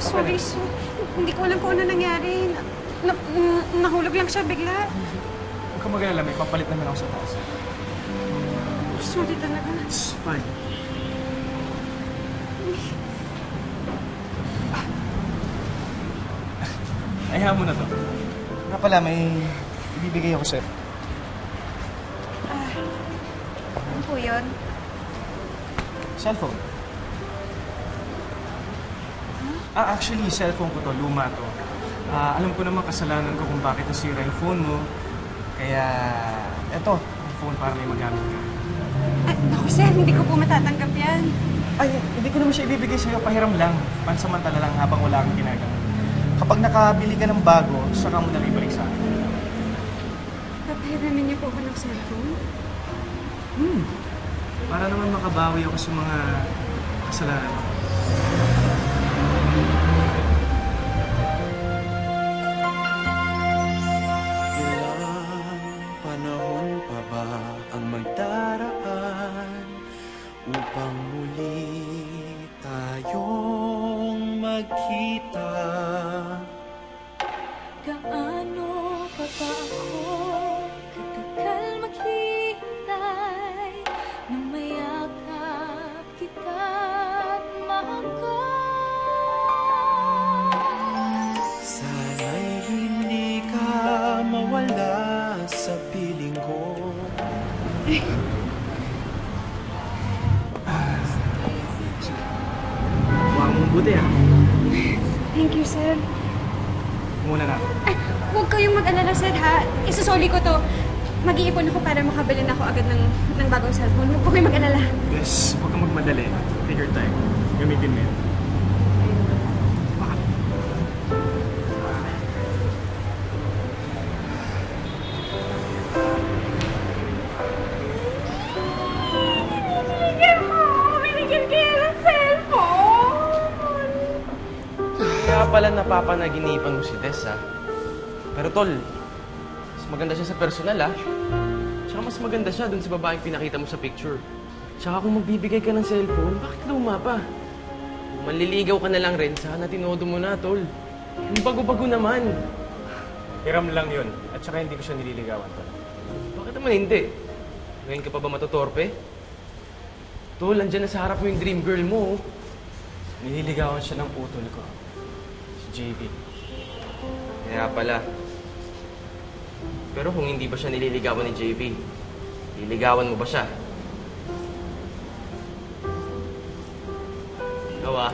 Sorry, sir. Hindi ko alam kung ano nangyari. Nahulog lang siya bigla. Huwag kang mag-alala, may papalit naman ako sa taas. Sorry talaga. It's fine. Ayaw mo na to. Nga pala, may ibibigay ako sa'yo. Ano po yun? Cellphone. Actually, cellphone ko to. Luma to. Alam ko naman kasalanan ko kung bakit nasira yung phone mo. Kaya, eto, yung phone para may magamit ka. Naku, sir, hindi ko po matatanggap yan. Ay, hindi ko naman siya ibibigay sa'yo. Pahiram lang. Pansamantala lang habang wala kang ginagawa. Kapag nakabili ka ng bago, saka mo na ibalik sa akin. Papahiramin niyo po ako ng cellphone? Para naman makabawi ako sa mga kasalanan ko. Ilang panahon pa ba ang magdaraan upang muli tayong magkita? Gaano pa ba ako katagal maghihintay na mayakap kita't mahanggan? Sana'y hindi ka mawala sa piling ko. Huwag mong buti, ha? Thank you, sir. Muna na. Ay, huwag kayong mag-alala, sir, ha? Isusoli ko to. Mag-iipon ako para makabili na ako agad ng bagong cellphone. Huwag po kayong mag-alala. Yes, huwag kang magmadali. Take your time. Gamitin mo yun. Binigyan kayo ng cellphone! Kaya pala napapanaginipan mo si Des, ha? Pero tol, mas maganda siya sa personal, ha? Tsaka mas maganda siya dun sa babaeng pinakita mo sa picture. Tsaka kung magbibigay ka ng cellphone, bakit luma pa? Kung manliligaw ka na lang rin, sana tinodo mo na, tol. Yung bago-bago naman. Hiram lang yun. At saka hindi ko siya nililigawan to. Bakit naman hindi? Ngayon ka pa ba matutorpe? Tol, andyan na sa harap mo yung dream girl mo, oh. Nililigawan siya ng putol ko. Si JV. Kaya pala. Pero kung hindi ba siya nililigawan ni JV, liligawan mo ba siya? Ikaw, ah.